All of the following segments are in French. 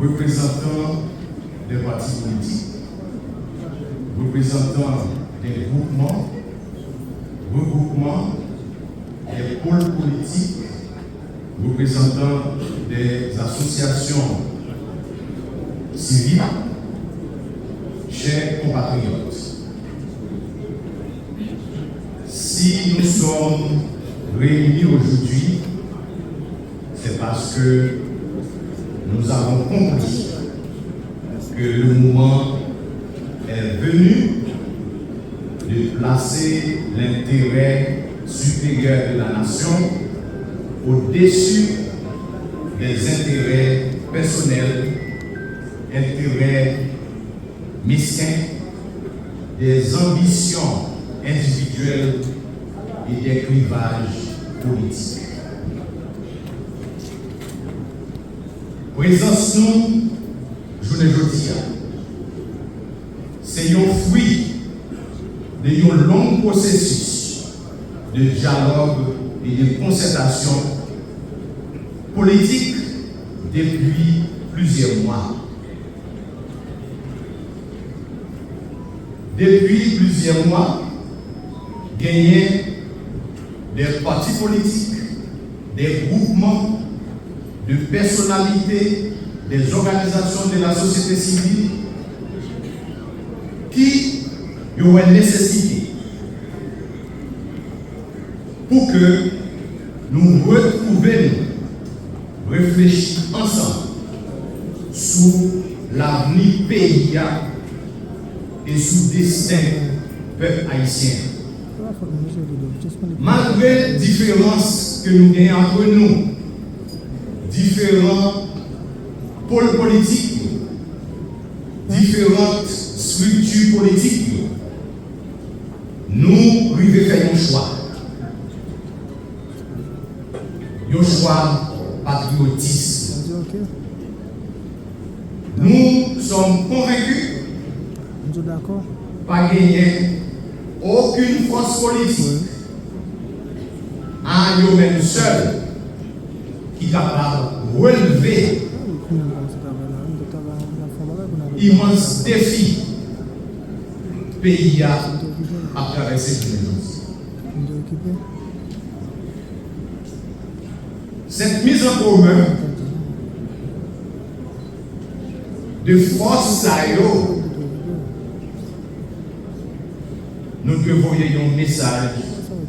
représentants des partis politiques, représentants des regroupements des pôles politiques, représentants des associations civiles, chers compatriotes. Si nous sommes réunis aujourd'hui, c'est parce que nous avons compris que le moment est venu de placer l'intérêt supérieur de la nation au-dessus des intérêts personnels, intérêts mesquins, des ambitions individuelles et des clivages politiques. Présence nous, journée aujourd'hui, c'est un fruit d'un long processus de dialogue et de concertation politique depuis plusieurs mois. Depuis plusieurs mois, gagner des partis politiques, des groupements, de personnalités, des organisations de la société civile qui ont une nécessité pour que nous retrouvions, réfléchir ensemble sur l'avenir pays et sur le destin du peuple haïtien. Malgré les différences que nous avons entre nous, différents pôles politiques, différentes structures politiques, nous devons faire un choix. Un choix patriotisme. Nous sommes convaincus pas gagner aucune force politique à eux-mêmes seuls qui est capable de relever immense défi pays à travers cette cette mise en commun de force nous devons envoyer un message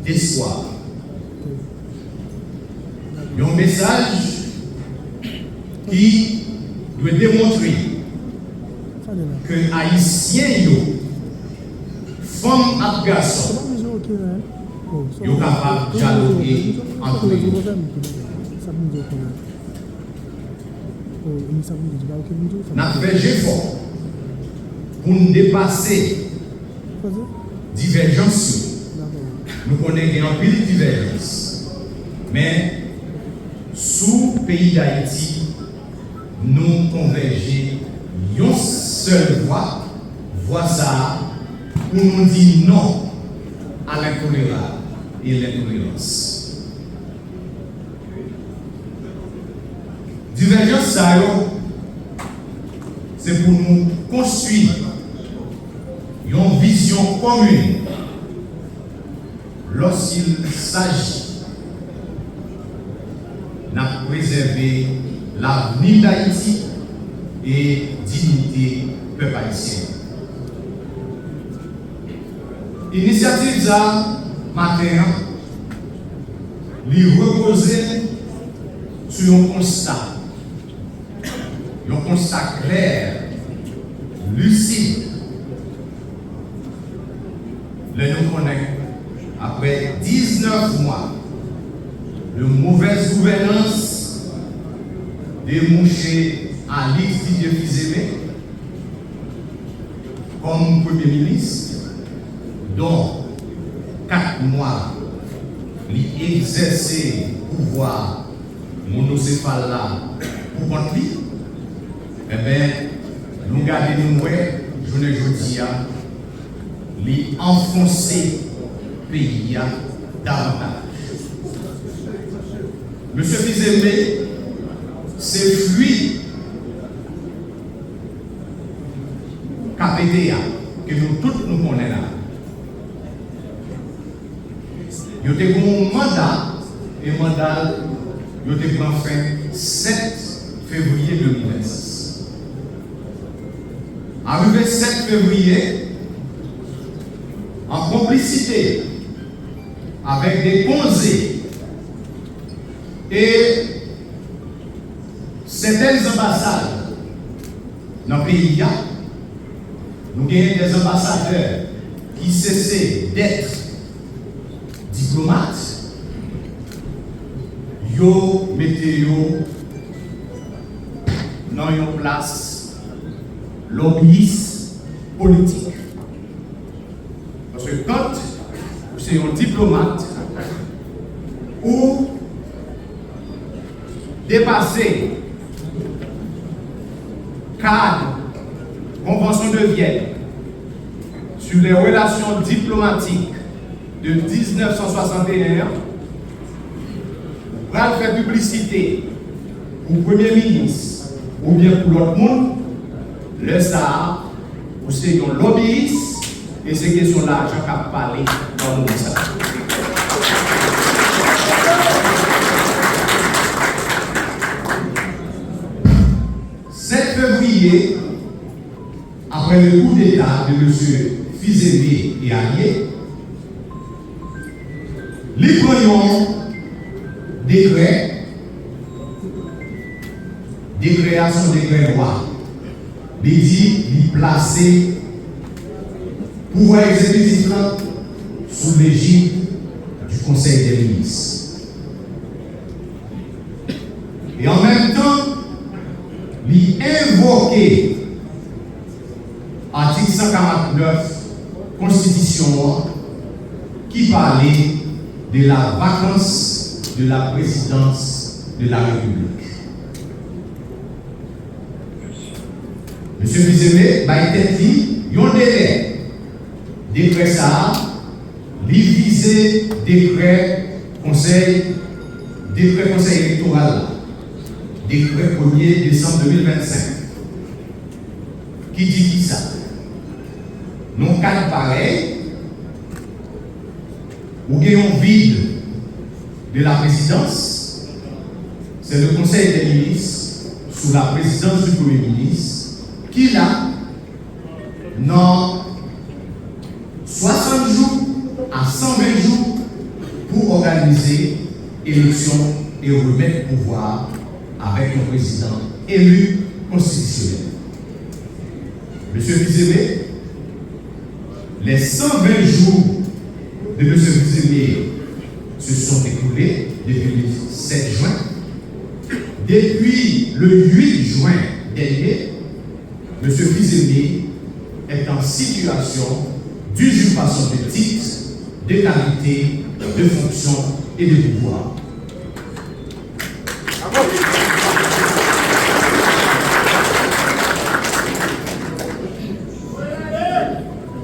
d'espoir. Un message qui doit démontrer que les Haïtiens, femmes et garçons, sont capables de dialoguer entre eux. Nous avons fait effort pour nous dépasser divergences. Nous connaissons un peu de divergences. Mais sous le pays d'Haïti, nous convergeons une seule voix, ça, pour nous dire non à l'intolérance et l'intolérance. Divergence, c'est pour nous construire une vision commune lorsqu'il s'agit de préserver l'avenir d'Haïti et dignité peuple haïtien. L'initiative ça matin lui reposer sur un constat clair, lucide. Nous connaissons après 19 mois de mauvaise gouvernance débouché à Didier Fils-Aimé comme Premier ministre, dont 4 mois il exerçait pouvoir monocéphale là pour contre lui. Eh bien, nous gardons nous, je ne dis pas, les enfoncer le pays davantage. Monsieur Fils-Aimé, c'est lui KPTA, que nous tous nous connaissons là. Il y a un mandat, et le mandat, il y a fin 7 février 2026. Arrivé 7 février, en complicité avec des conseils et certaines ambassades dans le pays, nous avons des ambassadeurs qui cessaient d'être diplomates, yo mettez yo dans une place lobbyiste politique. Parce que quand c'est un diplomate ou dépasser cadre Convention de Vienne sur les relations diplomatiques de 1961, pour faire publicité pour le Premier ministre ou bien pour l'autre monde, le SAR, ou c'est un lobbyiste, et c'est question là, je vais parler dans le monde. 7 février, après le coup d'État de M. Fizemé et alliés, les prenions décret à son décret loi, il dit, il placer pouvoir exécutif sous l'égide du Conseil des ministres. Et en même temps, il invoquait article 149 Constitution qui parlait de la vacance de la présidence de la République. Monsieur Fizemé, il y a un délai. Décret ça, décret conseil électoral, décret 1er décembre 2025. Qui dit qui ça? Non, cadre pareil, où il y a un vide de la présidence, c'est le Conseil des ministres, sous la présidence du Premier ministre, qui a, dans 60 jours à 120 jours, pour organiser élection et remettre pouvoir avec un président élu constitutionnel. Monsieur Fizemé, les 120 jours de M. Fizemé se sont écoulés depuis le 7 juin. Depuis le 8 juin dernier, M. Fizemé est en situation d'usurpation de titres, de qualité, de fonction et de pouvoir.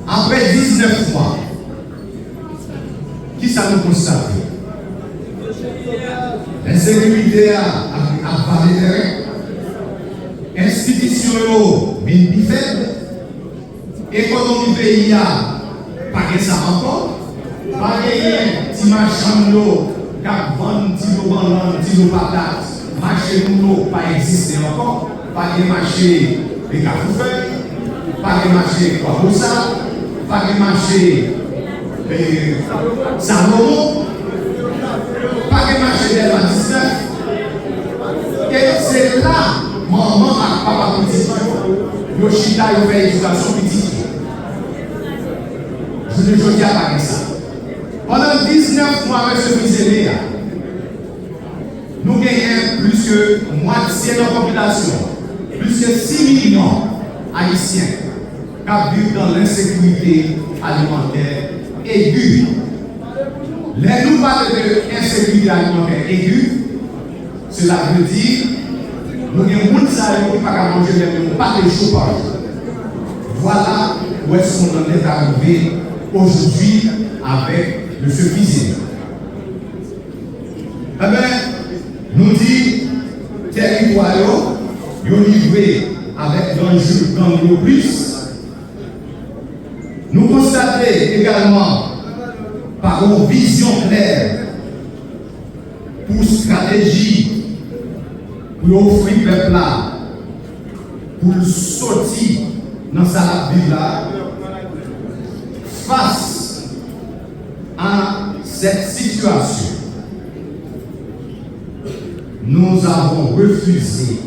Après 19 mois, qui ça nous constate? L'insécurité a parlé terrain, institutions bien faibles, économie pays a pas ça encore, pas rien, si marchand qui a vendu, si nos patates, marché nous pas existé encore, pas de marché de Cafoufeuille, pas de marché Kouaboussa, pas de marché Salomon, pas de marché d'El Batista. Et c'est là, maman et papa petit, Yoshida a fait éducation petite. Je ne dis pas ça. Pendant 19 mois avec ce Fizemé, nous gagnons plus que moitié de la population, plus que 6 millions haïtiens qui vivent dans l'insécurité alimentaire aiguë. Les nous parlons d'insécurité alimentaire aiguë, cela veut dire que nous avons des gens qui ne peuvent pas manger, mais pas de chauffage. Voilà où est-ce qu'on en est arrivé aujourd'hui avec M. Fizemé. Eh bien, nous disons, territoire, ils ont livré avec l'enjeu dans le plus, Nous constatons également par une vision claire pour stratégie pour offrir le peuple pour sortir dans sa vie là face à cette situation. Nous avons refusé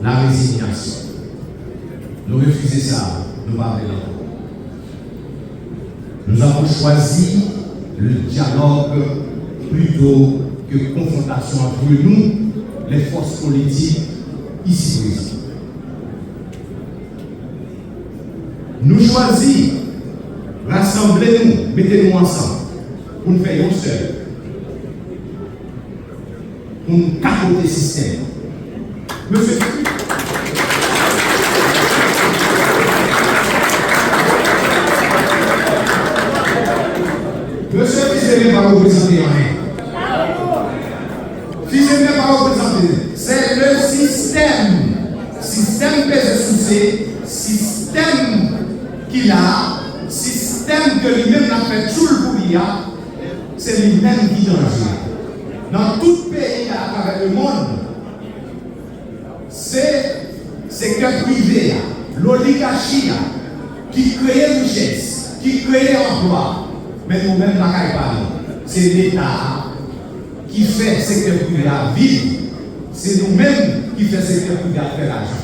la résignation. Nous refusons ça, nous parlons. Nous avons choisi le dialogue plutôt que confrontation entre nous, les forces politiques ici présentes. Nous choisissons, rassemblez-nous, mettez-nous ensemble pour nous faire un seul, pour nous capoter le système. Monsieur, fils n'est pas représenté rien. Fils n'est pas représenté. C'est le système. Système pèse sous ces système qu'il a, système que lui-même a fait tout le pouvoir, c'est lui-même qui est danger. Dans tout pays à travers le monde, c'est le secteur privé, l'oligarchie qui crée richesse, qui crée emploi. Mais nous-mêmes, c'est l'État qui fait le secteur privé à vivre. C'est nous-mêmes qui fait le secteur privé à faire l'argent.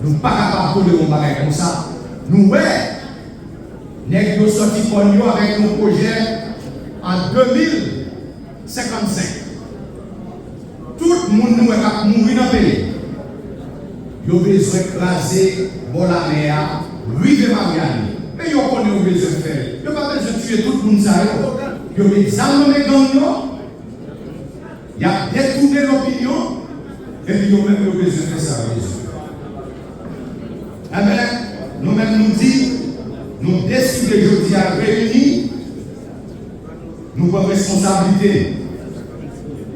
Nous ne sommes pas capables de faire des comme ça. Nous, nous avons sorti avec nos projets en 2055. Tout le monde nous a mouru dans le pays. Nous avons besoin d'écraser Bolamea, Rue de Mariani. Mais nous avons besoin de faire. Nous n'avons pas besoin de tuer tout le monde. Nous avons examiné les gangs. Il a détourné l'opinion. Et puis nous avons besoin de faire ça. Eh bien, nous-mêmes nous disons, nous décidons aujourd'hui à réunir, nous prenons responsabilité,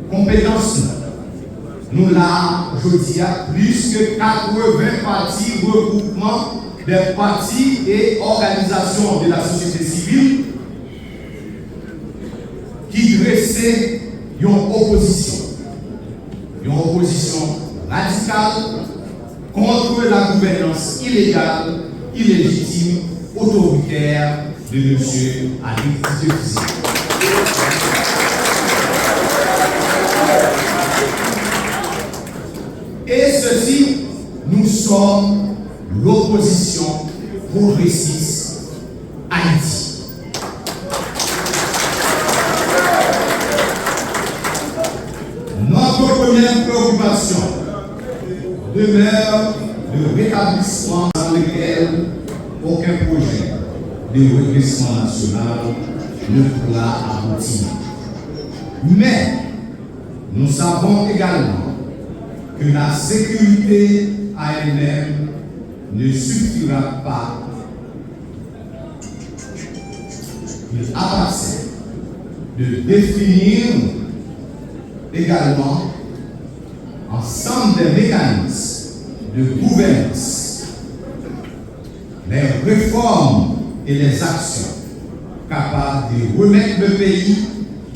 compétence. Nous l'avons aujourd'hui à plus que 80 partis, regroupements des partis et organisations de la société civile qui dressaient une opposition. Une opposition radicale contre la gouvernance illégale, illégitime, autoritaire de M. Ali Tizé. Et ceci, nous sommes l'opposition progressiste Haïti. Notre première préoccupation demeure le rétablissement dans lequel aucun projet de redressement national ne pourra aboutir. Mais nous savons également que la sécurité à elle-même ne suffira pas. Il appartient de définir également ensemble des mécanismes de gouvernance, les réformes et les actions capables de remettre le pays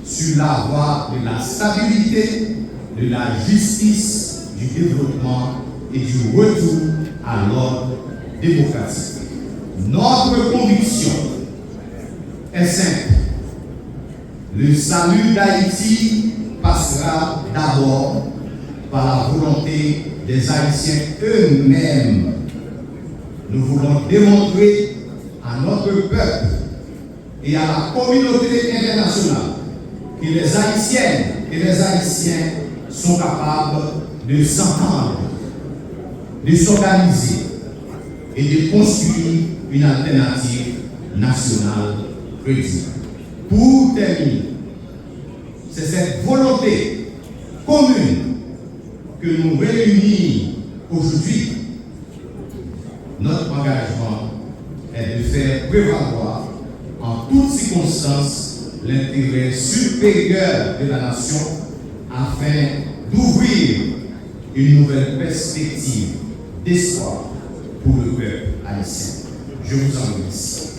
sur la voie de la stabilité, de la justice, du développement et du retour à l'ordre démocratique. Notre conviction est simple. Le salut d'Haïti passera d'abord par la volonté des Haïtiens eux-mêmes. Nous voulons démontrer à notre peuple et à la communauté internationale que les Haïtiennes et les Haïtiens sont capables de s'entendre, de s'organiser et de construire une alternative nationale crédible. Pour terminer, c'est cette volonté commune que nous réunissons aujourd'hui. Notre engagement est de faire prévaloir en toutes circonstances l'intérêt supérieur de la nation afin d'ouvrir une nouvelle perspective d'espoir pour le peuple haïtien. Je vous en remercie.